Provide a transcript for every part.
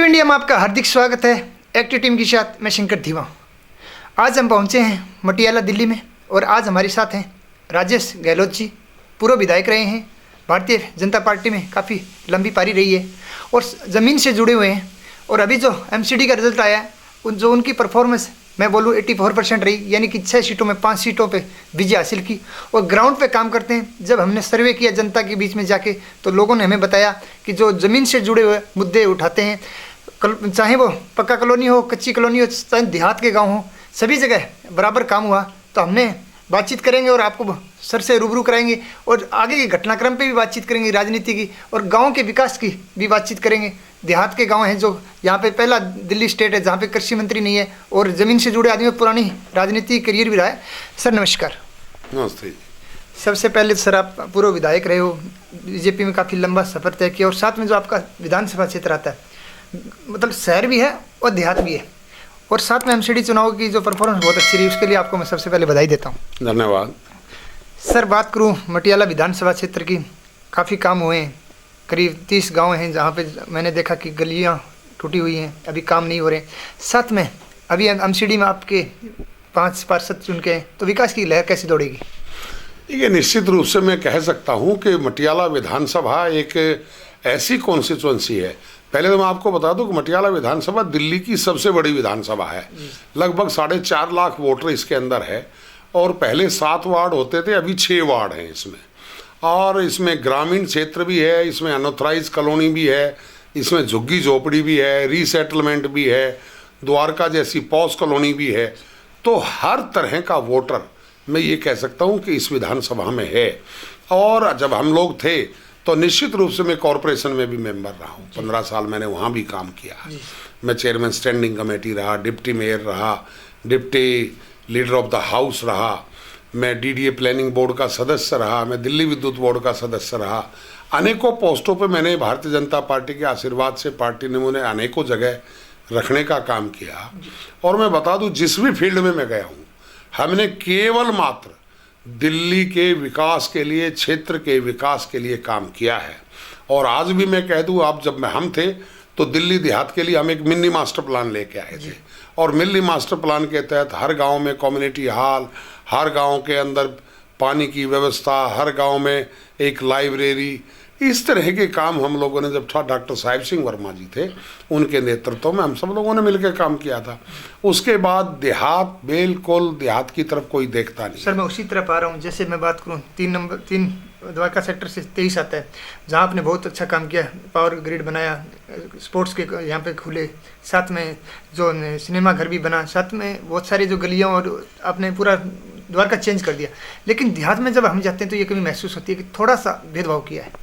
Active India में आपका हार्दिक स्वागत है। एक्टिव टीम के साथ मैं शंकर धीवा। आज हम पहुंचे हैं मटियाला दिल्ली में और आज हमारे साथ हैं राजेश गहलोत जी। पूर्व विधायक रहे हैं, भारतीय जनता पार्टी में काफ़ी लंबी पारी रही है और ज़मीन से जुड़े हुए हैं। और अभी जो एमसीडी का रिजल्ट आया है जो उनकी परफॉर्मेंस मैं बोलूँ 84% रही, यानी कि 6 सीटों में 5 सीटों पे विजय हासिल की। और ग्राउंड पे काम करते हैं। जब हमने सर्वे किया जनता के बीच में जाके तो लोगों ने हमें बताया कि जो ज़मीन से जुड़े हुए मुद्दे उठाते हैं, चाहे वो पक्का कॉलोनी हो, कच्ची कॉलोनी हो, चाहे देहात के गाँव हो, सभी जगह बराबर काम हुआ। तो हमने बातचीत करेंगे और आपको सर से रूबरू कराएंगे और आगे के घटनाक्रम पे भी बातचीत करेंगे, राजनीति की और गांव के विकास की भी बातचीत करेंगे। देहात के गांव हैं जो यहाँ पे पहला दिल्ली स्टेट है जहाँ पे कृषि मंत्री नहीं है और ज़मीन से जुड़े आदमी पुरानी राजनीति करियर भी रहा है। सर नमस्कार। नमस्ते। सबसे पहले सर आप पूर्व विधायक रहे हो, बीजेपी में काफ़ी लंबा सफ़र तय किया और साथ में जो आपका विधानसभा क्षेत्र आता है, मतलब शहर भी है और देहात भी है, और साथ में एमसीडी चुनाव की जो परफॉर्मेंस बहुत अच्छी रही उसके लिए आपको मैं सबसे पहले बधाई देता हूँ। धन्यवाद। सर बात करूँ मटियाला विधानसभा क्षेत्र की, काफ़ी काम हुए हैं। करीब 30 गांव हैं जहाँ पे मैंने देखा कि गलियाँ टूटी हुई हैं, अभी काम नहीं हो रहे। साथ में अभी एमसीडी में आपके 5 पार्षद चुन के हैं, तो विकास की लहर कैसे दौड़ेगी? ये निश्चित रूप से मैं कह सकता हूँ कि मटियाला विधानसभा एक ऐसी कॉन्स्टिट्यूंसी है। पहले तो मैं आपको बता दूं कि मटियाला विधानसभा दिल्ली की सबसे बड़ी विधानसभा है। लगभग 4.5 लाख वोटर इसके अंदर है और पहले 7 वार्ड होते थे, अभी 6 वार्ड हैं इसमें। और इसमें ग्रामीण क्षेत्र भी है, इसमें अनऑथराइज कॉलोनी भी है, इसमें झुग्गी झोपड़ी भी है, रीसेटलमेंट भी है, द्वारका जैसी पॉस कॉलोनी भी है। तो हर तरह का वोटर मैं ये कह सकता हूँ कि इस विधानसभा में है। और जब हम लोग थे तो निश्चित रूप से मैं कॉरपोरेशन में भी मेंबर रहा हूँ। 15 साल मैंने वहाँ भी काम किया। मैं चेयरमैन स्टैंडिंग कमेटी रहा, डिप्टी मेयर रहा, deputy leader of the house रहा, मैं डीडीए प्लानिंग बोर्ड का सदस्य रहा, मैं दिल्ली विद्युत बोर्ड का सदस्य रहा। अनेकों पोस्टों पे मैंने भारतीय जनता पार्टी के आशीर्वाद से पार्टी ने मुझे अनेकों जगह रखने का काम किया। और मैं बता दूँ जिस भी फील्ड में मैं गया हूँ, हमने केवल मात्र दिल्ली के विकास के लिए, क्षेत्र के विकास के लिए काम किया है। और आज भी मैं कह दूँ, आप जब हम थे तो दिल्ली देहात के लिए हम एक मिनी मास्टर प्लान लेके आए थे और मिनी मास्टर प्लान के तहत हर गांव में कम्युनिटी हॉल, हर गांव के अंदर पानी की व्यवस्था, हर गांव में एक लाइब्रेरी, इस तरह के काम हम लोगों ने, जब था डॉक्टर साहिब सिंह वर्मा जी थे उनके नेतृत्व में हम सब लोगों ने मिलकर काम किया था। उसके बाद देहात, बिल्कुल देहात की तरफ कोई देखता नहीं। सर मैं उसी तरफ आ रहा हूँ। जैसे मैं बात करूँ 3 द्वारका सेक्टर से 23 आता है जहाँ आपने बहुत अच्छा काम किया, पावर ग्रिड बनाया, स्पोर्ट्स के यहाँ पे खुले, साथ में जो सिनेमा घर भी बना, साथ में बहुत सारी जो गलियाँ, और आपने पूरा द्वारका चेंज कर दिया। लेकिन देहात में जब हम जाते हैं तो ये कभी महसूस होती है कि थोड़ा सा भेदभाव किया है।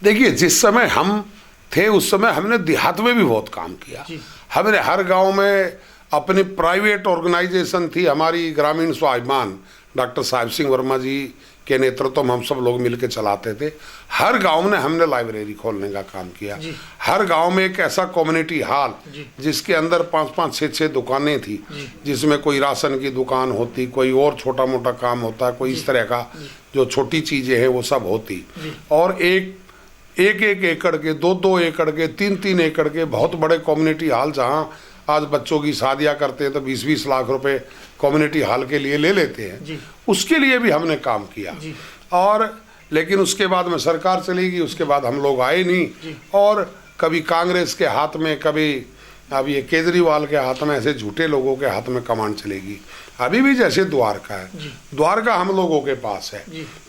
देखिए, जिस समय हम थे उस समय हमने देहात में भी बहुत काम किया। हमने हर गांव में अपनी प्राइवेट ऑर्गेनाइजेशन थी हमारी, ग्रामीण स्वाभिमान, डॉक्टर साहिब सिंह वर्मा जी के नेतृत्व में हम सब लोग मिलकर चलाते थे। हर गांव में हमने लाइब्रेरी खोलने का काम किया। हर गांव में एक ऐसा कम्युनिटी हॉल जिसके अंदर 5-5, 6-6 दुकानें थी, जिसमें कोई राशन की दुकान होती, कोई और छोटा मोटा काम होता, कोई इस तरह का जो छोटी चीज़ें हैं वो सब होती। और एक एकड़ के, 2-2 एकड़ के, 3-3 एकड़ के बहुत बड़े कम्युनिटी हॉल, जहाँ आज बच्चों की शादियां करते हैं तो 20-20 लाख रुपए कम्युनिटी हॉल के लिए ले लेते हैं। उसके लिए भी हमने काम किया। और लेकिन उसके बाद में सरकार चली गई, उसके बाद हम लोग आए नहीं। और कभी कांग्रेस के हाथ में, कभी अब ये केजरीवाल के हाथ में, ऐसे झूठे लोगों के हाथ में कमान चलेगी। अभी भी जैसे द्वारका है, द्वारका हम लोगों के पास है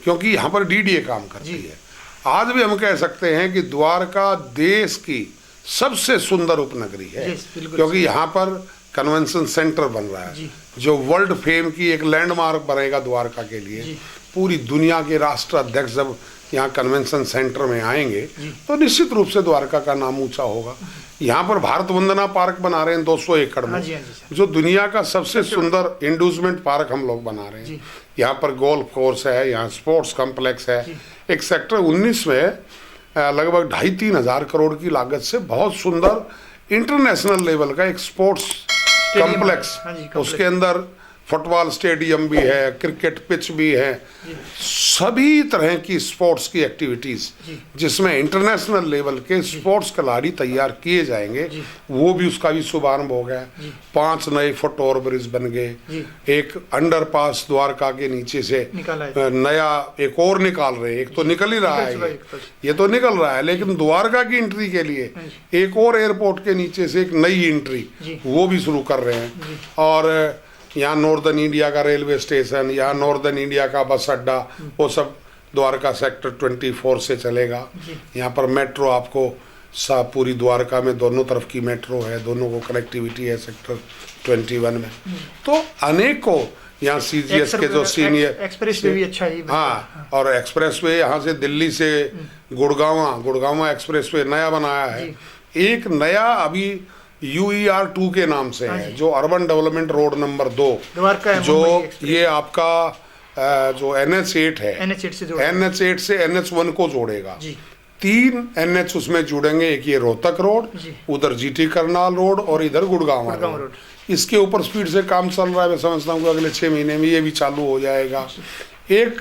क्योंकि यहाँ पर डीडीए काम करती है। आज भी हम कह सकते हैं कि द्वारका देश की सबसे सुंदर उपनगरी है क्योंकि यहाँ पर कन्वेंशन सेंटर बन रहा है जो वर्ल्ड फेम की एक लैंडमार्क बनेगा द्वारका के लिए। पूरी दुनिया के राष्ट्र अध्यक्ष जब यहाँ कन्वेंशन सेंटर में आएंगे तो निश्चित रूप से द्वारका का नाम ऊंचा होगा। यहाँ पर भारत वंदना पार्क बना रहे हैं 200 एकड़ में, जो दुनिया का सबसे सुंदर इंडूसमेंट पार्क हम लोग बना रहे हैं। यहाँ पर गोल्फ कोर्स है, यहाँ स्पोर्ट्स कॉम्प्लेक्स है। एक सेक्टर 19 में लगभग 2,500-3 हज़ार करोड़ की लागत से बहुत सुंदर इंटरनेशनल लेवल का एक स्पोर्ट्स कॉम्प्लेक्स, उसके अंदर फुटबॉल स्टेडियम भी है, क्रिकेट पिच भी है, सभी तरह की स्पोर्ट्स की एक्टिविटीज़ जिसमें इंटरनेशनल लेवल के स्पोर्ट्स खिलाड़ी तैयार किए जाएंगे, वो भी उसका भी शुभारंभ हो गया। 5 नए फुट ओवर ब्रिज बन गए, एक अंडरपास द्वारका के नीचे से नया एक और निकाल रहे हैं, एक तो निकल ही रहा है, ये तो निकल रहा है, लेकिन द्वारका की एंट्री के लिए एक और एयरपोर्ट के नीचे से एक नई एंट्री वो भी शुरू कर रहे हैं। और यहाँ नॉर्दर्न इंडिया का रेलवे स्टेशन, यहाँ नॉर्दर्न इंडिया का बस अड्डा, वो सब द्वारका सेक्टर 24 से चलेगा। यहाँ पर मेट्रो आपको पूरी द्वारका में दोनों तरफ की मेट्रो है, दोनों को कनेक्टिविटी है सेक्टर 21 में। तो अनेकों यहाँ CGS के जो सीनियर एक्सप्रेस वे भी अच्छा ही, हाँ, और एक्सप्रेस वे यहाँ से दिल्ली से गुड़गांव एक्सप्रेस वे नया बनाया है। एक नया अभी UER 2 के नाम से है, जो अर्बन डेवलपमेंट रोड नंबर 2, जो ये आपका जो NH8 है, NH8 से NH1 को जोड़ेगा। 3 NH उसमें जुड़ेंगे, एक ये रोहतक रोड, उधर GT करनाल रोड और इधर गुड़गांव रोड। इसके ऊपर स्पीड से काम चल रहा है, मैं समझता हूँ कि अगले 6 महीने में ये भी चालू हो जाएगा। एक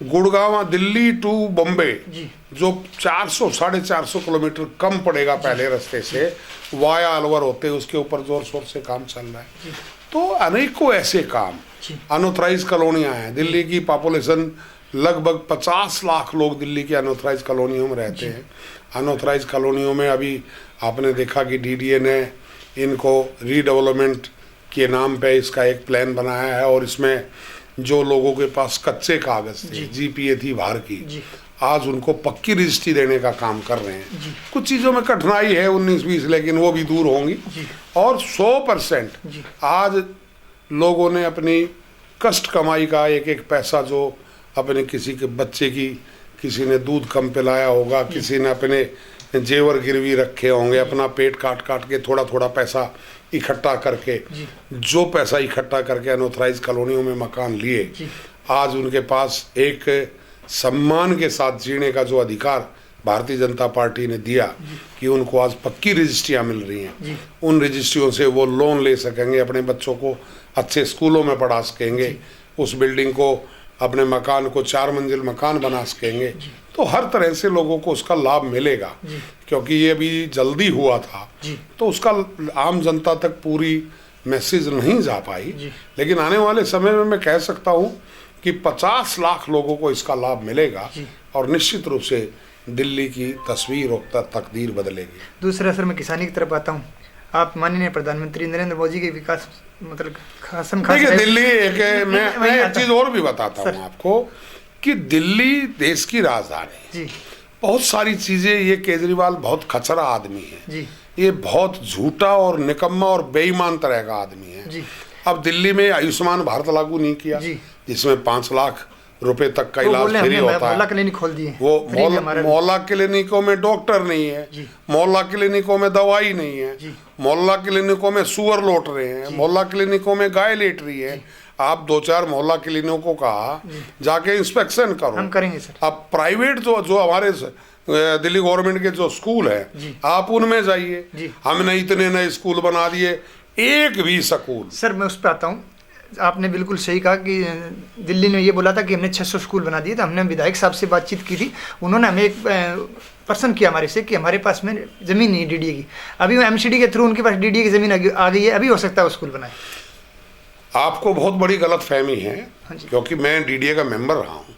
गुड़गांव दिल्ली टू बम्बे जो 400-450 किलोमीटर कम पड़ेगा पहले रास्ते से, वाया अलवर होते, उसके ऊपर जोर शोर से काम चल रहा है। तो अनेकों ऐसे काम, अनऑथराइज कॉलोनियां हैं। दिल्ली की पॉपुलेशन लगभग 50 लाख लोग दिल्ली की अनऑथराइज कॉलोनियों में रहते हैं। अनऑथराइज कॉलोनियों में अभी आपने देखा कि DDA ने इनको रीडेवलपमेंट के नाम पे इसका एक प्लान बनाया है, और इसमें जो लोगों के पास कच्चे कागज थे, GPA थी बाहर की, आज उनको पक्की रजिस्ट्री देने का काम कर रहे हैं। कुछ चीज़ों में कठिनाई है 19-20, लेकिन वो भी दूर होंगी। और 100% आज लोगों ने अपनी कष्ट कमाई का एक एक पैसा, जो अपने किसी के बच्चे की, किसी ने दूध कम पिलाया होगा, किसी ने अपने जेवर गिरवी रखे होंगे, अपना पेट काट काट के थोड़ा थोड़ा पैसा इकट्ठा करके, जो पैसा इकट्ठा करके अनऑथराइज कॉलोनियों में मकान लिए, आज उनके पास एक सम्मान के साथ जीने का जो अधिकार भारतीय जनता पार्टी ने दिया कि उनको आज पक्की रजिस्ट्रियाँ मिल रही हैं। उन रजिस्ट्रियों से वो लोन ले सकेंगे, अपने बच्चों को अच्छे स्कूलों में पढ़ा सकेंगे, उस बिल्डिंग को, अपने मकान को 4 मंजिल मकान बना सकेंगे। तो हर तरह से लोगों को उसका लाभ मिलेगा, क्योंकि ये भी जल्दी हुआ था, तो उसका आम जनता तक पूरी मैसेज नहीं जा पाई। लेकिन आने वाले समय में मैं कह सकता हूँ कि 50 लाख लोगों को इसका लाभ मिलेगा, और निश्चित रूप से दिल्ली की तस्वीर और तकदीर बदलेगी। दूसरा सर, मैं किसानी की तरफ आता हूँ। आप माननीय प्रधानमंत्री नरेंद्र मोदी के विकास मतलब देखिए, दिल्ली मैं एक चीज और भी बताता हूँ आपको कि दिल्ली देश की राजधानी है। बहुत सारी चीजें, ये केजरीवाल बहुत खचरा आदमी है, ये बहुत झूठा और निकम्मा और बेईमान तरह का आदमी है। अब दिल्ली में आयुष्मान भारत लागू नहीं किया, जिसमें 5 लाख रुपए तक का इलाज फ्री होता है। मोहल्ला क्लिनिक खोल दिए, वो मोहल्ला क्लिनिकों में डॉक्टर नहीं है, मोहल्ला क्लिनिकों में दवाई नहीं है, मोहल्ला क्लिनिकों में सुअर लौट रहे हैं, मोहल्ला क्लिनिकों में गाय लेट रही है। आप 2-4 मोहल्ला क्लिनिकों का जाके इंस्पेक्शन करो। हम करेंगे सर। अब प्राइवेट जो हमारे दिल्ली गवर्नमेंट के जो स्कूल है, आप उनमें जाइए। हमने इतने नए स्कूल बना दिए, एक भी स्कूल। सर मैं उस पर आता हूँ। आपने बिल्कुल सही कहा कि दिल्ली ने ये बोला था कि हमने 600 स्कूल बना दिए। तो हमने विधायक साहब से बातचीत की थी, उन्होंने हमें एक प्रश्न किया हमारे से कि हमारे पास में ज़मीन नहीं है DDA की। अभी MCD के थ्रू उनके पास DDA की ज़मीन आ गई है, अभी हो सकता है वो स्कूल बनाए। आपको बहुत बड़ी गलत फहमी है, क्योंकि मैं DDA का मेंबर रहा हूँ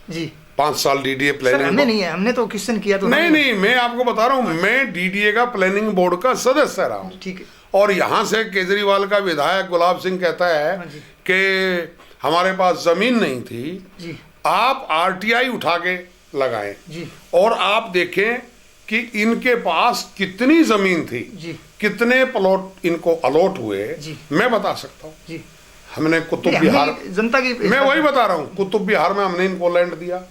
जी, 5 साल DDA प्लानिंग। हमने नहीं है, हमने तो क्वेश्चन किया तो नहीं, मैं आपको बता रहा हूँ, मैं DDA का प्लानिंग बोर्ड का सदस्य रहा हूँ। ठीक है। और यहाँ से केजरीवाल का विधायक गुलाब सिंह कहता है कि हमारे पास जमीन नहीं थी। आप RTI उठा के लगाएं और आप देखें कि इनके पास कितनी जमीन थी, कितने प्लॉट इनको अलॉट हुए, मैं बता सकता हूँ। हमने कुतुब विहार, जनता की, मैं वही बता रहा हूँ, कुतुब विहार में हमने इनको लैंड दिया,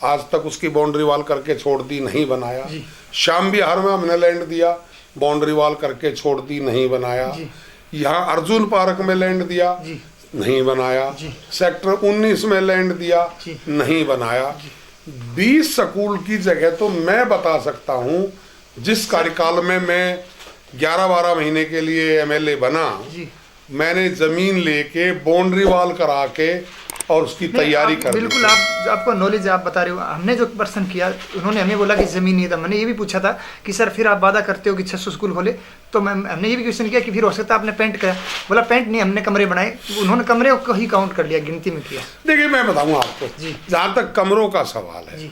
आज तक उसकी बाउंड्री वाल करके छोड़ दी, नहीं बनाया। श्याम विहार में हमने लैंड दिया, बाउंड्री वाल करके छोड़ दी, नहीं बनाया। यहाँ अर्जुन पार्क में लैंड दिया, नहीं बनाया। सेक्टर 19 में लैंड दिया, नहीं बनाया। 20 स्कूल की जगह तो मैं बता सकता हूँ, जिस कार्यकाल में मैं 11-12 महीने के लिए MLA बना, मैंने जमीन लेके बाउंड्री वॉल करा के और उसकी तैयारी कर दी। बिल्कुल, आपको नॉलेज आप बता रहे हो। हमने जो पर्सन किया उन्होंने हमें बोला कि ज़मीन नहीं था। मैंने ये भी पूछा था कि सर फिर आप वादा करते हो कि 600 स्कूल खोले, तो हमने ये भी क्वेश्चन किया कि फिर हो सकता है आपने पेंट किया। बोला पेंट नहीं, हमने कमरे बनाए। उन्होंने कमरे को ही काउंट कर लिया, गिनती में किया। देखिए मैं बताऊंगा आपको, जहाँ तक कमरों का सवाल है,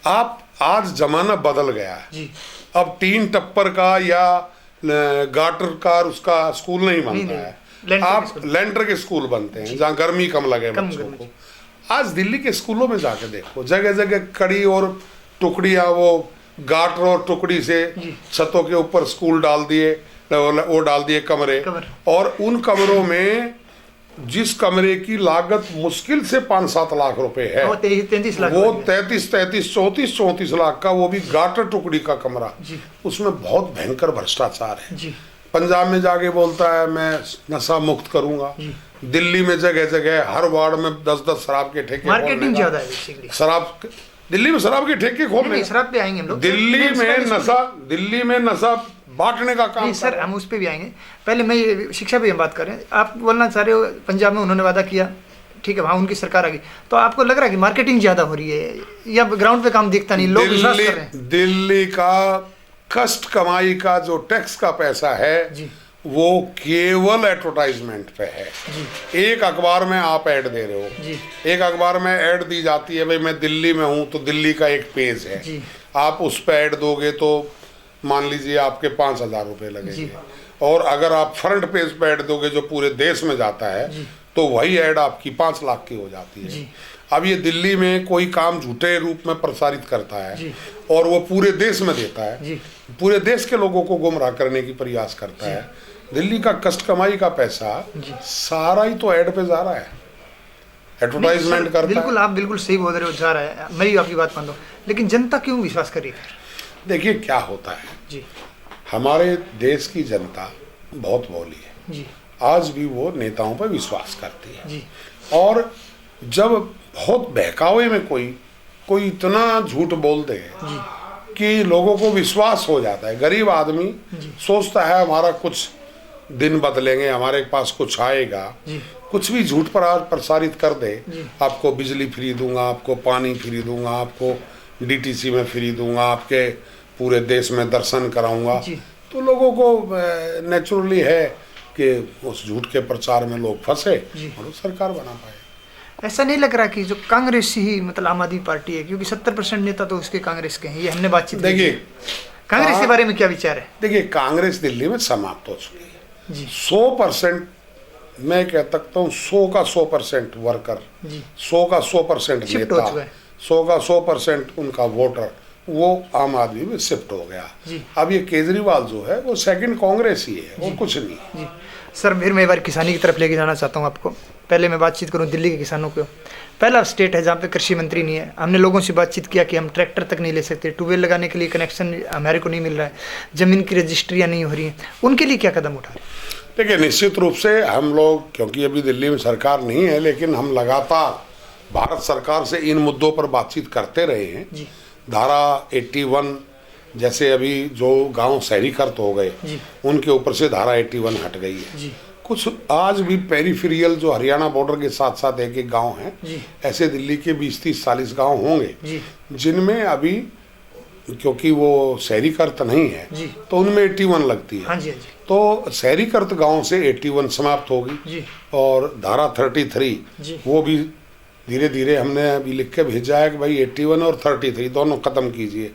आप आज जमाना बदल गया है। अब टीन टप्पर का या गाटर का उसका स्कूल नहीं बनता है, आप लेंटर के स्कूल बनते हैं जहाँ गर्मी कम लगे बच्चों को। आज दिल्ली के स्कूलों में जाके देखो, जगह जगह कड़ी और टुकड़ियाँ, वो गाटर और टुकड़ी से छतों के ऊपर स्कूल डाल दिए, वो डाल दिए कमरे। और उन कमरों में जिस कमरे की लागत मुश्किल से 5-7 लाख रुपए है, वो 33-34 लाख का, वो भी गाटर टुकड़ी का कमरा, उसमें बहुत भयंकर भ्रष्टाचार है। पंजाब में जाके बोलता है मैं नशा मुक्त करूंगा, दिल्ली में जगह जगह हर वार्ड में 10-10 शराब के ठेके, मार्केटिंग ज्यादा है बेसिकली। शराब, दिल्ली में शराब के ठेके खोलने, शराब पे आएंगे हम लोग। दिल्ली में नशा बांटने का काम। सर हम उस पे भी आएंगे, पहले मैं ये शिक्षा पे हम बात कर रहे हैं। आप बोलना चाह रहे हो पंजाब में उन्होंने वादा किया, ठीक है, वहाँ उनकी सरकार आ गई, तो आपको लग रहा है कि मार्केटिंग ज्यादा हो रही है या ग्राउंड पे काम दिखता नहीं, लोग विश्वास कर रहे हैं? दिल्ली का कष्ट कमाई का जो टैक्स का पैसा है वो केवल एडवर्टाइजमेंट पे है। एक अखबार में आप ऐड दे रहे हो, एक अखबार में ऐड दी जाती है, भाई मैं दिल्ली में हूँ तो दिल्ली का एक पेज है, आप उस पे ऐड दोगे तो मान लीजिए आपके 5,000 रुपये लगेंगे। और अगर आप फ्रंट पेज पे ऐड दोगे जो पूरे देश में जाता है तो वही ऐड आपकी 5 लाख की हो जाती है। अब ये दिल्ली में कोई काम झूठे रूप में प्रसारित करता है और वो पूरे देश में देता है, पूरे देश के लोगों को गुमराह करने की प्रयास करता है। दिल्ली का कष्ट कमाई का पैसा सारा ही तो ऐड पे जा रहा है, एडवर्टाइजमेंट करता है। बिल्कुल, आप बिल्कुल सही बोल रहे हो, जा रहा है, मैं भी आपकी बात मान लूँ, लेकिन जनता क्यों विश्वास कर रही है? देखिए क्या होता है, हमारे देश की जनता बहुत भोली है, आज भी वो नेताओं पर विश्वास करती है। और जब बहुत बहकावे में कोई इतना झूठ बोल दे कि लोगों को विश्वास हो जाता है, गरीब आदमी सोचता है हमारा कुछ दिन बदलेंगे, हमारे पास कुछ आएगा, कुछ भी झूठ पर प्रसारित कर दे, आपको बिजली फ्री दूंगा, आपको पानी फ्री दूंगा, आपको डीटीसी में फ्री दूंगा, आपके पूरे देश में दर्शन कराऊंगा, तो लोगों को नेचुरली है कि उस झूठ के प्रचार में लोग फंसे और सरकार बना पाए। ऐसा नहीं लग रहा कि जो कांग्रेस ही मतलब आम आदमी पार्टी है, क्योंकि 70% नेता तो उसके कांग्रेस के हैं, ये हमने बातचीत देखिए कांग्रेस के बारे में क्या विचार है? देखिए कांग्रेस दिल्ली में समाप्त हो चुकी है। 100% मैं कह सकता हूँ, 100 का 100% वर्कर, 100 का 100% नेता, 100 का 100% उनका वोटर वो आम आदमी में शिफ्ट हो गया। अब ये केजरीवाल जो है वो सेकंड कांग्रेस ही है और कुछ नहीं। सर फिर मैं एक बार किसानी की तरफ लेके जाना चाहता हूँ आपको। पहले मैं बातचीत करूँ दिल्ली के किसानों को। पहला स्टेट है जहाँ पे कृषि मंत्री नहीं है। हमने लोगों से बातचीत किया कि हम ट्रैक्टर तक नहीं ले सकते, ट्यूबवेल लगाने के लिए कनेक्शन हमारे को नहीं मिल रहा है, ज़मीन की रजिस्ट्रियाँ नहीं हो रही हैं, उनके लिए क्या कदम उठा रहे हैं? देखिए निश्चित रूप से हम लोग, क्योंकि अभी दिल्ली में सरकार नहीं है, लेकिन हम लगातार भारत सरकार से इन मुद्दों पर बातचीत करते रहे हैं। धारा 81 जैसे अभी जो गांव शहरीकृत हो गए उनके ऊपर से धारा 81 हट गई है। कुछ आज भी पेरिफेरियल जो हरियाणा बॉर्डर के साथ साथ एक एक गांव हैं, ऐसे दिल्ली के 20-30-40 गांव होंगे जिनमें अभी, क्योंकि वो शहरीकृत नहीं है तो उनमें 81 लगती है। तो शहरीकृत गांव से 81 समाप्त होगी और धारा 33 वो भी धीरे धीरे हमने अभी लिख के भेजा है कि भाई 81 और 33 दोनों खत्म कीजिए,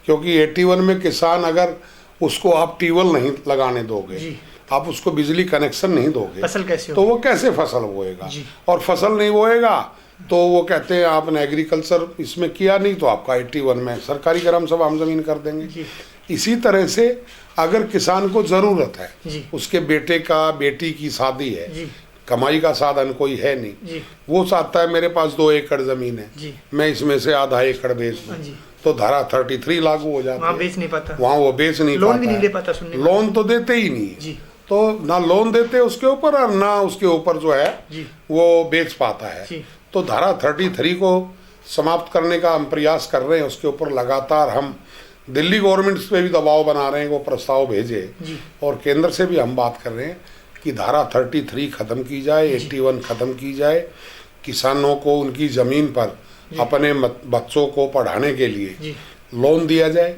क्योंकि 81 में किसान अगर उसको आप ट्यूबवेल नहीं लगाने दोगे, आप उसको बिजली कनेक्शन नहीं दोगे, फसल कैसे तो वो कैसे फसल बोएगा, और फसल नहीं बोएगा तो वो कहते हैं आपने एग्रीकल्चर इसमें किया नहीं तो आपका 81 में सरकारी ग्राम सभा हम जमीन कर देंगे। इसी तरह से अगर किसान को जरूरत है, उसके बेटे का बेटी की शादी है, कमाई का साधन कोई है नहीं, वो चाहता है मेरे पास 2 एकड़ जमीन है, मैं इसमें से आधा एकड़ बेच दूं, तो धारा 33 लागू हो जाती है। वहाँ बेच नहीं पाता, वहाँ वो बेच नहीं लोन पाता, भी नहीं ले पाता, लोन तो देते ही नहीं है, तो ना लोन देते उसके ऊपर और ना उसके ऊपर जो है वो बेच पाता है। तो धारा 33 को समाप्त करने का हम प्रयास कर रहे हैं, उसके ऊपर लगातार हम दिल्ली गवर्नमेंट पे भी दबाव बना रहे हैं, वो प्रस्ताव भेजे, और केंद्र से भी हम बात कर रहे हैं कि धारा 33 खत्म की जाए, 81 खत्म की जाए, किसानों को उनकी जमीन पर अपने बच्चों को पढ़ाने के लिए लोन दिया जाए,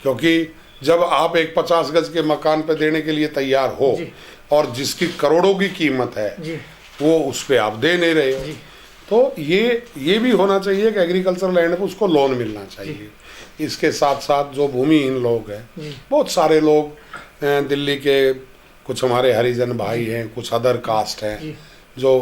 क्योंकि जब आप एक 50 गज के मकान पे देने के लिए तैयार हो और जिसकी करोड़ों की कीमत है वो उस पर आप दे नहीं रहे हो, तो ये भी होना चाहिए कि एग्रीकल्चर लैंड पे उसको लोन मिलना चाहिए। इसके साथ साथ जो भूमिहीन लोग हैं, बहुत सारे लोग दिल्ली के, कुछ हमारे हरिजन भाई हैं, कुछ अदर कास्ट हैं जो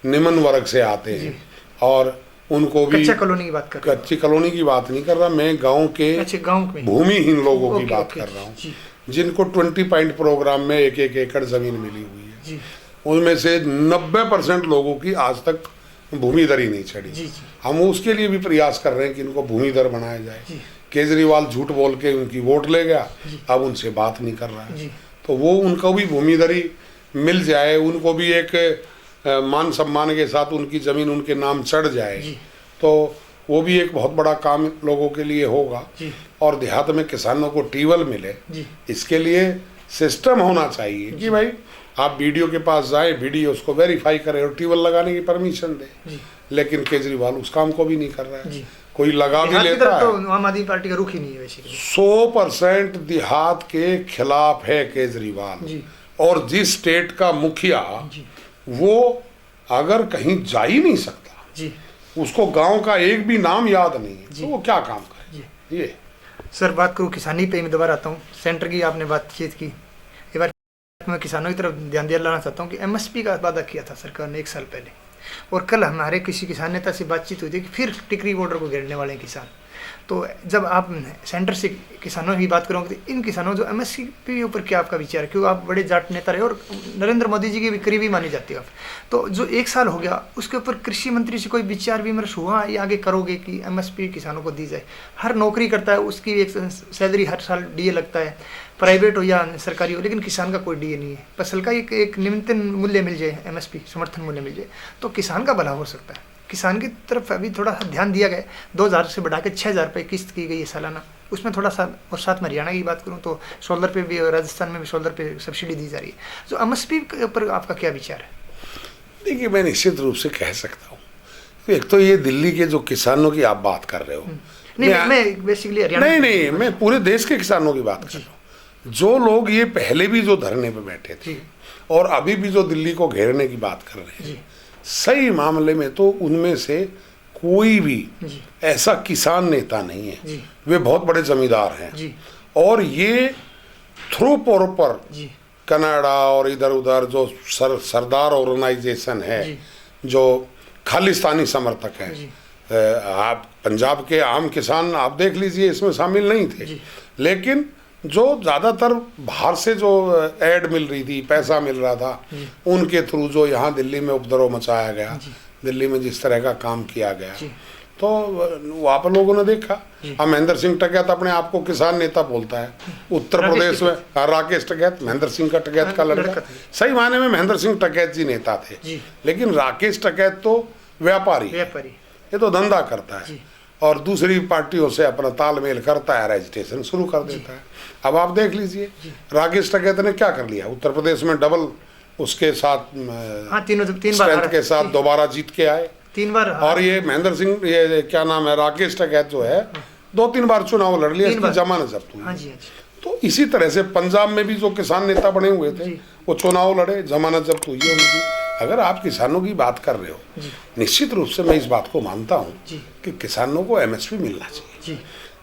निम्न वर्ग से आते हैं, और उनको भी कच्चा कॉलोनी की बात कर रहा हूं। कच्ची कॉलोनी की बात नहीं कर रहा मैं, गांव के भूमिहीन लोगों की बात कर रहा हूँ, जिनको 20 पॉइंट प्रोग्राम में 1-1 एकड़ जमीन मिली हुई है। उनमें से 90% लोगों की आज तक भूमि दर ही नहीं चढ़ी। हम उसके लिए भी प्रयास कर रहे हैं कि इनको भूमि दर बनाया जाए। केजरीवाल झूठ बोल के उनकी वोट ले गया, अब उनसे बात नहीं कर रहा है, तो वो उनको भी भूमि दरी मिल जाए, उनको भी एक मान सम्मान के साथ उनकी जमीन उनके नाम चढ़ जाए, तो वो भी एक बहुत बड़ा काम लोगों के लिए होगा। और देहात में किसानों को ट्यूबवेल मिले, इसके लिए सिस्टम होना चाहिए कि भाई आप बीडीओ के पास जाए, बीडीओ उसको वेरीफाई करे और ट्यूबवेल लगाने की परमिशन दे। लेकिन केजरीवाल उस काम को भी नहीं कर रहा है। कोई लगा भी लेता है तो आम आदमी पार्टी का रुख ही नहीं है बेसिकली। 100% देहात के खिलाफ है केजरीवाल। और जिस स्टेट का मुखिया वो अगर कहीं जा ही नहीं सकता, उसको गांव का एक भी नाम याद नहीं है, तो वो क्या काम करे। ये सर बात करूँ किसानी पे, मैं दोबारा आता हूँ। सेंटर की आपने बातचीत की, एक बार मैं किसानों की तरफ ध्यान दिलाना चाहता हूँ कि एमएसपी का वादा किया था सरकार ने 1 साल पहले, और कल हमारे किसी किसान नेता से बातचीत हुई थी कि फिर टिकरी बॉर्डर को घेरने वाले हैं किसान। तो जब आप सेंटर से किसानों की बात करोगे तो इन किसानों जो एमएसपी के ऊपर क्या आपका विचार है, क्योंकि आप बड़े जाट नेता रहे और नरेंद्र मोदी जी के भी करीबी मानी जाती है आप, तो जो 1 साल हो गया उसके ऊपर कृषि मंत्री से कोई विचार विमर्श हुआ या आगे करोगे कि एमएसपी किसानों को दी जाए? हर नौकरी करता है उसकी एक सैलरी हर साल डीए लगता है, प्राइवेट हो या सरकारी हो, लेकिन किसान का कोई डीए नहीं है। फसल का एक न्यूनतम मूल्य मिल जाए, एमएसपी समर्थन मूल्य मिल जाए, तो किसान का भला हो सकता है। किसान की तरफ अभी थोड़ा सा ध्यान दिया गया, 2000 से बढ़ा के 6000 रुपये किस्त की गई है सालाना, उसमें थोड़ा सा। और साथ में हरियाणा की बात करूं तो सोलर पे भी, राजस्थान में भी सोलर पे सब्सिडी दी जा रही है। तो एमएसपी के ऊपर आपका क्या विचार है? देखिए, मैं निश्चित रूप से कह सकता हूँ, एक तो ये दिल्ली के जो किसानों की आप बात कर रहे हो, मैं बेसिकली हरियाणा, नहीं, मैं पूरे देश के किसानों की बात कर रहा हूँ। जो लोग ये पहले भी जो धरने पे बैठे थे और अभी भी जो दिल्ली को घेरने की बात कर रहे हैं, सही मामले में तो उनमें से कोई भी ऐसा किसान नेता नहीं है। वे बहुत बड़े जमींदार हैं, और ये थ्रू प्रॉपर कनाडा और इधर उधर जो सरदार ऑर्गेनाइजेशन है, जो खालिस्तानी समर्थक हैं, आप पंजाब के आम किसान आप देख लीजिए इसमें शामिल नहीं थे, लेकिन जो ज़्यादातर बाहर से जो ऐड मिल रही थी, पैसा मिल रहा था, उनके थ्रू जो यहाँ दिल्ली में उपद्रव मचाया गया, दिल्ली में जिस तरह का काम किया गया, तो वो आप लोगों ने देखा। अब महेंद्र सिंह टिकैत अपने आप को किसान नेता बोलता है। उत्तर प्रदेश में राकेश टिकैत, महेंद्र सिंह का टिकैत का लड़का, सही मायने में महेंद्र सिंह टिकैत जी नेता थे, लेकिन राकेश टिकैत तो व्यापारी, ये तो धंधा करता है और दूसरी पार्टियों से अपना तालमेल करता है, रजिस्ट्रेशन शुरू कर देता है। अब आप देख लीजिए राकेश टिकैत ने क्या कर लिया, उत्तर प्रदेश में डबल उसके साथ तीन स्ट्रेंथ के साथ दोबारा जीत के आए 3 बार। और ये महेंद्र सिंह, ये क्या नाम है, राकेश टिकैत जो है 2-3 बार चुनाव लड़ लिया, इसकी जमानत जब्त हुई। तो इसी तरह से पंजाब में भी जो किसान नेता बने हुए थे वो चुनाव लड़े, जमानत जब्त हुई है उनकी। अगर आप किसानों की बात कर रहे हो, निश्चित रूप से मैं इस बात को मानता हूँ कि किसानों को एमएसपी मिलना चाहिए।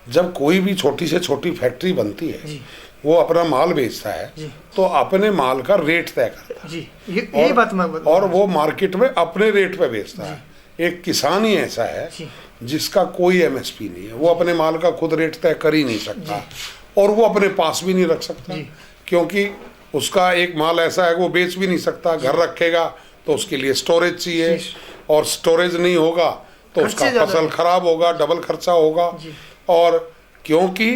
जब कोई भी छोटी से छोटी फैक्ट्री बनती है, वो अपना माल बेचता है, तो अपने माल का रेट तय करता है, ये बात और वो मार्केट में अपने रेट पे बेचता है। एक किसान ही ऐसा है जिसका कोई एमएसपी नहीं है, वो अपने माल का खुद रेट तय कर ही नहीं सकता, और वो अपने पास भी नहीं रख सकता, क्योंकि उसका एक माल ऐसा है वो बेच भी नहीं सकता। घर रखेगा तो उसके लिए स्टोरेज चाहिए, और स्टोरेज नहीं होगा तो उसका फसल खराब होगा, डबल खर्चा होगा। और क्योंकि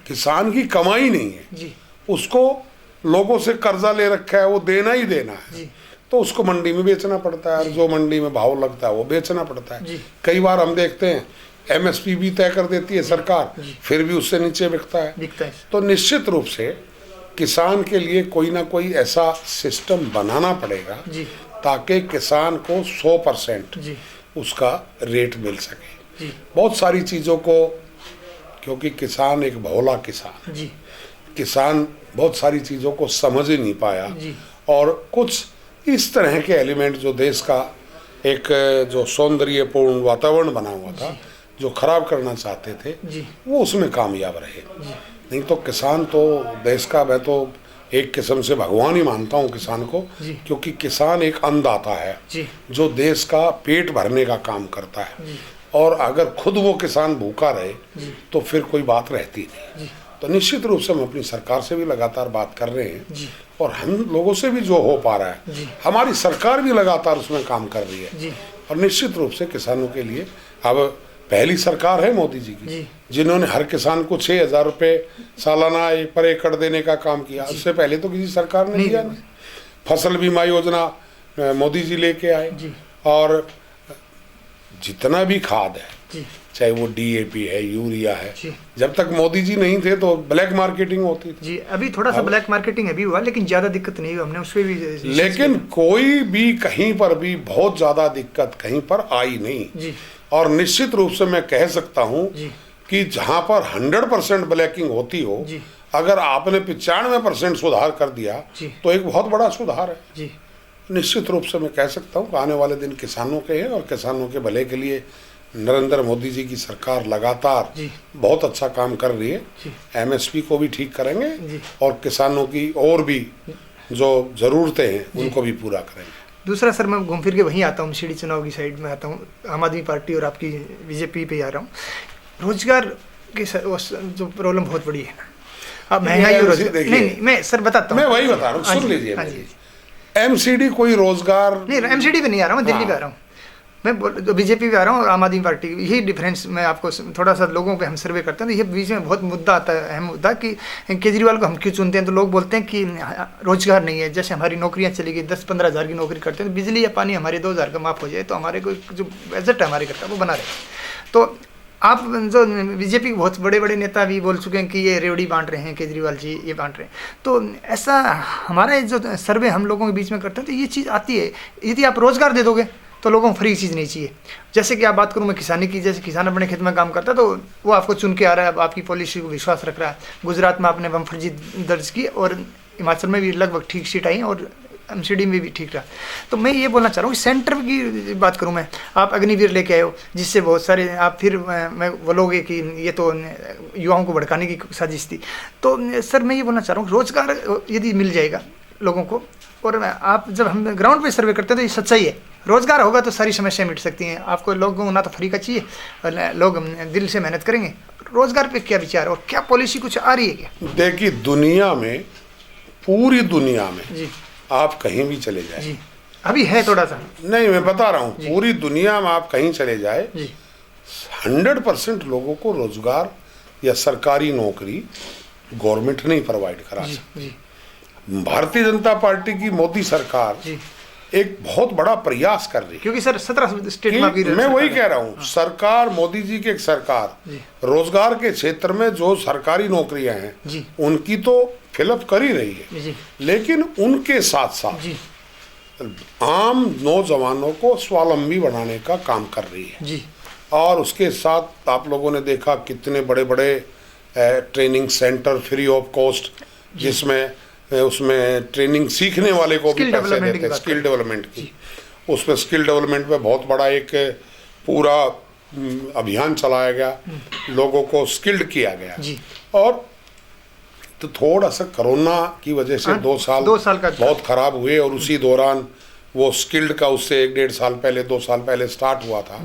किसान की कमाई नहीं है, उसको लोगों से कर्जा ले रखा है, वो देना ही देना है, तो उसको मंडी में बेचना पड़ता है, और जो मंडी में भाव लगता है वो बेचना पड़ता है। कई बार हम देखते हैं एमएसपी भी तय कर देती है सरकार, फिर भी उससे नीचे बिकता है। तो निश्चित रूप से किसान के लिए कोई ना कोई ऐसा सिस्टम बनाना पड़ेगा जी ताकि किसान को 100% जी उसका रेट मिल सके। जी बहुत सारी चीज़ों को, क्योंकि किसान एक भोला किसान, जी किसान बहुत सारी चीज़ों को समझ ही नहीं पाया जी और कुछ इस तरह के एलिमेंट जो देश का एक जो सौंदर्यपूर्ण वातावरण बना हुआ था जो खराब करना चाहते थे जी वो उसमें कामयाब रहे। नहीं तो किसान तो देश का, मैं तो एक किस्म से भगवान ही मानता हूँ किसान को, जी। क्योंकि किसान एक अन्नदाता है जी जो देश का पेट भरने का काम करता है। और अगर खुद वो किसान भूखा रहे तो फिर कोई बात रहती नहीं। तो निश्चित रूप से हम अपनी सरकार से भी लगातार बात कर रहे हैं और हम लोगों से भी जो हो पा रहा है, हमारी सरकार भी लगातार उसमें काम कर रही है। और निश्चित रूप से किसानों के लिए अब पहली सरकार है मोदी जी की, जिन्होंने हर किसान को 6,000 रुपये सालाना पर एकड़ देने का काम किया। उससे पहले तो किसी सरकार ने दिया नहीं। फसल बीमा योजना मोदी जी लेके आए और जितना भी खाद है, चाहे वो DAP है, यूरिया है, जब तक मोदी जी नहीं थे तो ब्लैक मार्केटिंग होती थी। जी अभी थोड़ा सा ब्लैक मार्केटिंग अभी हुआ, लेकिन ज़्यादा दिक्कत नहीं हुई, हमने उस पर भी। लेकिन कोई भी कहीं पर भी बहुत ज़्यादा दिक्कत कहीं पर आई नहीं जी। और निश्चित रूप से मैं कह सकता हूँ कि जहाँ पर 100% ब्लैकिंग होती हो, अगर आपने 95% सुधार कर दिया तो एक बहुत बड़ा सुधार है। जी निश्चित रूप से मैं कह सकता हूँ कि आने वाले दिन किसानों के हैं और किसानों के भले के लिए नरेंद्र मोदी जी की सरकार लगातार बहुत अच्छा काम कर रही है। MSP को भी ठीक करेंगे और किसानों की और भी जो ज़रूरतें हैं उनको भी पूरा करेंगे। दूसरा सर, मैं घूम फिर के वहीं आता हूँ, सीढ़ी चुनाव की साइड में आता हूँ, आम आदमी पार्टी और आपकी BJP पे आ रहा हूँ। रोजगार की जो प्रॉब्लम बहुत बड़ी है ना, अब महंगाई और रोजगार। नहीं, मैं सर बताता हूँ, मैं वही बता रहा हूँ, सुन लीजिए। MCD कोई रोजगार नहीं, MCD पे नहीं आ रहा हूँ, दिल्ली पे आ रहा हूँ मैं, BJP पे आ रहा हूँ और आम आदमी पार्टी। यही डिफरेंस मैं आपको थोड़ा सा, लोगों पे हम सर्वे करते हैं तो ये बीच में बहुत मुद्दा आता है, अहम मुद्दा, कि केजरीवाल को हम क्यों चुनते हैं। तो लोग बोलते हैं कि रोजगार नहीं है। जैसे हमारी नौकरियां चली गई, 10-15 हज़ार की नौकरी करते हैं, तो बिजली या पानी हमारे 2,000 का माफ़ हो जाए तो हमारे को जो बजट है हमारे करता है वो बना रहे। तो आप जो BJP के बहुत बड़े बड़े नेता भी बोल चुके हैं कि ये रेवड़ी बांट रहे हैं, केजरीवाल जी ये बांट रहे हैं। तो ऐसा हमारा जो सर्वे हम लोगों के बीच में करते हैं तो ये चीज़ आती है, यदि आप रोज़गार दे दोगे तो लोगों को फ्री चीज़ नहीं चाहिए। जैसे कि आप बात करूँ मैं किसानी की, जैसे किसान अपने खेत में काम करता है तो वो आपको चुन के आ रहा है, आपकी पॉलिसी को विश्वास रख रहा है। गुजरात में आपने बम्पर जीत दर्ज की और हिमाचल में भी लगभग ठीक सीट आई और MCD में भी ठीक रहा। तो मैं ये बोलना चाह रहा हूँ कि सेंटर की बात करूँ मैं, आप अग्निवीर लेके आए हो जिससे बहुत सारे आप फिर मैं बोलोगे कि ये तो युवाओं को भड़काने की साजिश थी। तो सर मैं ये बोलना चाह रहा हूँ, रोज़गार यदि मिल जाएगा लोगों को, और आप जब हम ग्राउंड पे सर्वे करते हैं तो ये सच्चाई है, रोज़गार होगा तो सारी समस्याएं मिट सकती हैं। आपको लोगों को ना तो फ्री का चाहिए और लोग दिल से मेहनत करेंगे। रोज़गार पे क्या विचार और क्या पॉलिसी कुछ आ रही है क्या? देखिए, दुनिया में, पूरी दुनिया में जी आप कहीं भी चले जाए, जी अभी है थोड़ा सा, नहीं मैं बता रहा हूँ, पूरी दुनिया में आप कहीं चले जाए, जी 100% लोगों को रोजगार या सरकारी नौकरी गवर्नमेंट नहीं प्रोवाइड करा सकती। जी भारतीय जनता पार्टी की मोदी सरकार जी एक बहुत बड़ा प्रयास कर रही है, क्योंकि सर 17 स्टेट में आपकी मैं वही सरकार कह रहा हूँ। सरकार, मोदी जी की एक सरकार रोजगार के क्षेत्र में जो सरकारी नौकरियां हैं जी उनकी तो फिलअप कर ही रही है, जी लेकिन उनके साथ साथ जी आम नौजवानों को स्वावलंबी बनाने का काम कर रही है। जी और उसके साथ आप लोगों ने देखा कितने बड़े बड़े training centre free of cost, जिसमें उसमें ट्रेनिंग सीखने वाले को भी पैसे देते हैं, स्किल डेवलपमेंट की। उसमें स्किल डेवलपमेंट में बहुत बड़ा एक पूरा अभियान चलाया गया, लोगों को स्किल्ड किया गया। और तो थोड़ा सा कोरोना की वजह से 2 साल का बहुत खराब हुए और उसी दौरान वो स्किल्ड का उससे 1-1.5 साल पहले, 2 साल पहले स्टार्ट हुआ था।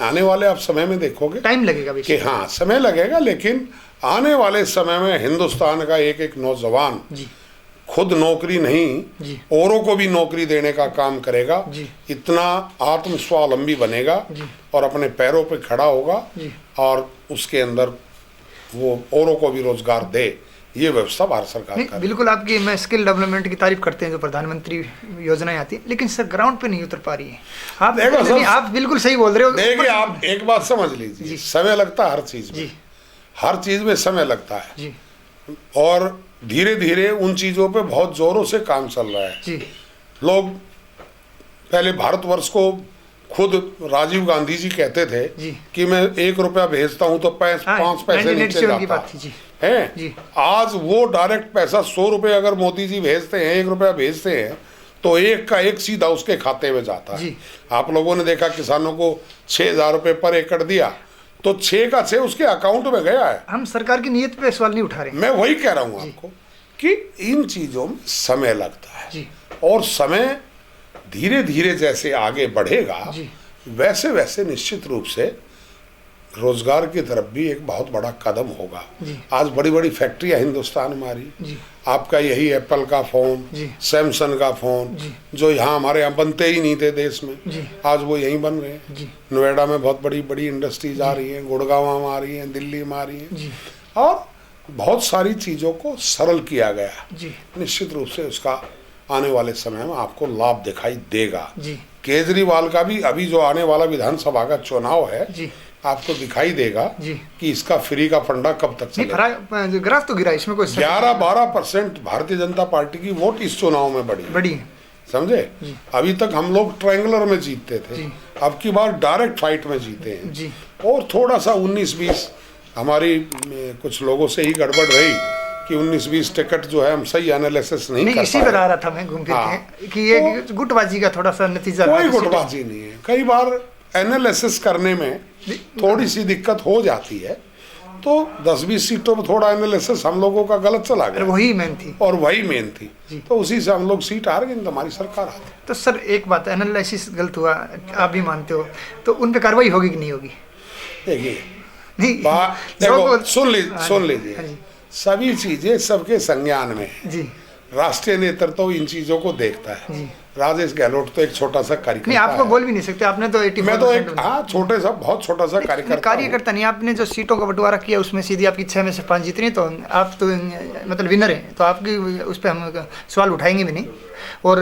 आने वाले आप समय में देखोगे टाइम लगेगा कि हाँ समय लगेगा, लेकिन आने वाले समय में हिंदुस्तान का एक एक नौजवान खुद नौकरी नहीं औरों को भी नौकरी देने का काम करेगा, इतना आत्मस्वावलंबी बनेगा और अपने पैरों पे खड़ा होगा और उसके अंदर वो औरों को भी रोजगार दे। ये व्यवस्था भारत सरकार का। बिल्कुल आपकी, मैं स्किल डेवलपमेंट की तारीफ करते हैं जो प्रधानमंत्री योजनाएं आती है, लेकिन सर ग्राउंड पे नहीं उतर पा रही है। आप बिल्कुल सही बोल रहे हो। देखिए, आप एक बात समझ लीजिए, समय लगता है हर चीज में, हर चीज में समय लगता है। और धीरे धीरे उन चीज़ों पे बहुत जोरों से काम चल रहा है। जी लोग पहले भारतवर्ष को खुद राजीव गांधी जी कहते थे जी। कि मैं 1 रुपया भेजता हूँ तो 5 पैसे नीचे जाता है। जी। आज वो डायरेक्ट पैसा 100 रुपये अगर मोदी जी भेजते हैं, 1 रुपया भेजते हैं तो 1 का 1 सीधा उसके खाते में जाता है। आप लोगों ने देखा किसानों को 6,000 रुपये पर एकड़ दिया तो 6 का 6 उसके अकाउंट में गया है। हम सरकार की नीयत पे सवाल नहीं उठा रहे। मैं वही कह रहा हूँ आपको कि इन चीज़ों में समय लगता है जी। और समय धीरे धीरे जैसे आगे बढ़ेगा वैसे वैसे निश्चित रूप से रोजगार की तरफ भी एक बहुत बड़ा कदम होगा। आज बड़ी बड़ी फैक्ट्रियां हिंदुस्तान में आ रही, आपका यही एप्पल का फोन, सैमसंग का फोन जो यहाँ हमारे यहाँ बनते ही नहीं थे देश में, आज वो यहीं बन रहे हैं। नोएडा में बहुत बड़ी बड़ी इंडस्ट्रीज आ रही हैं, गुड़गांव में आ रही हैं, दिल्ली में आ रही हैं और बहुत सारी चीज़ों को सरल किया गया। निश्चित रूप से उसका आने वाले समय में आपको लाभ दिखाई देगा। केजरीवाल का भी अभी जो आने वाला विधानसभा का चुनाव है आपको दिखाई देगा कि इसका फ्री का फंडा कब तक चलेगा। ग्राफ तो गिरा इसमें कोई 11-12% भारतीय जनता पार्टी की वोट इस चुनाव में बढ़ी है। समझे, अभी तक हम लोग ट्रायंगुलर में जीतते थे, अब की बार डायरेक्ट फाइट में जीते हैं। और थोड़ा सा 19-20 हमारी कुछ लोगों से ही गड़बड़ रही कि 19-20 टिकट जो है हम सही एनालिसिस नहीं कर पाए। इसी पर आ रहा था मैं घूम फिर के कि ये गुटबाजी का थोड़ा सा नतीजा। कोई गुटबाजी नहीं है, कई बार एनालिसिस करने में थोड़ी सी दिक्कत हो जाती है तो 10-20 सीटों में थोड़ा एनालिसिस हम लोगों का गलत चला गया, वही मेन थी और वही मेन थी तो उसी से हम लोग सीट हार गए, हमारी सरकार आती। तो सर एक बात, एनालिसिस गलत हुआ आप भी मानते हो तो उन पे कार्रवाई होगी कि नहीं होगी? देखिए नहीं देखो सुन लीजिए सभी चीजें सबके संज्ञान में है। राष्ट्रीय नेतृत्व इन चीजों को देखता है। राजेश गहलोत तो एक छोटा सा कार्यकर्ता नहीं, आपको बोल भी नहीं सकते, आपने तो 84 मैं तो एक छोटे सा बहुत छोटा सा कार्यकर्ता नहीं, आपने जो सीटों का बंटवारा किया उसमें सीधी आपकी 6 में से 5 जीतनी, तो आप तो मतलब विनर हैं, तो आपकी उस पर हम सवाल उठाएंगे भी नहीं। और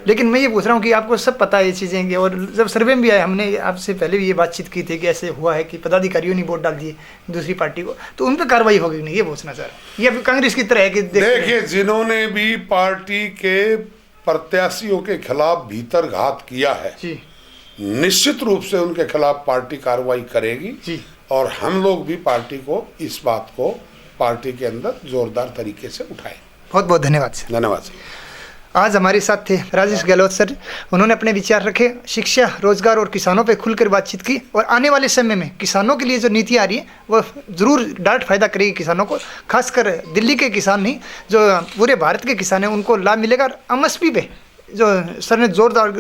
लेकिन मैं ये पूछ रहा हूँ कि आपको सब पता है ये चीज़ें कि, और जब सर्वे में भी आए हमने आपसे पहले भी ये बातचीत की थी कि ऐसे हुआ है कि पदाधिकारियों ने वोट डाल दिए दूसरी पार्टी को, तो उन पर कार्रवाई होगी नहीं, ये पूछना सर। ये कांग्रेस की तरह है कि देखिए जिन्होंने भी पार्टी के प्रत्याशियों के खिलाफ भीतर घात किया है निश्चित रूप से उनके खिलाफ पार्टी कार्रवाई करेगी और हम लोग भी पार्टी को इस बात को पार्टी के अंदर जोरदार तरीके से उठाएं। बहुत बहुत धन्यवाद सर। धन्यवाद सर। आज हमारे साथ थे राजेश गहलोत सर, उन्होंने अपने विचार रखे, शिक्षा, रोजगार और किसानों पे खुलकर बातचीत की और आने वाले समय में किसानों के लिए जो नीति आ रही है वो ज़रूर डायरेक्ट फायदा करेगी किसानों को, खासकर दिल्ली के किसान नहीं जो पूरे भारत के किसान हैं उनको लाभ मिलेगा। और एमएसपी पे जो सर ने जोरदार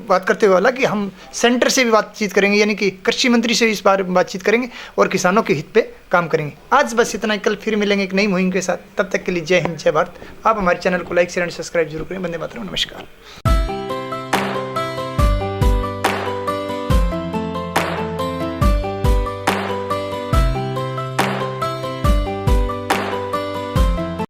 बात करते हुए बोला कि हम सेंटर से भी बातचीत करेंगे, यानी कि कृषि मंत्री से भी इस बार बातचीत करेंगे और किसानों के हित पे काम करेंगे। आज बस इतना ही, कल फिर मिलेंगे एक नई मुहिम के साथ, तब तक के लिए जय हिंद जय भारत। आप हमारे चैनल को लाइक शेयर एंड सब्सक्राइब जरूर करें। वंदे मातरम। नमस्कार।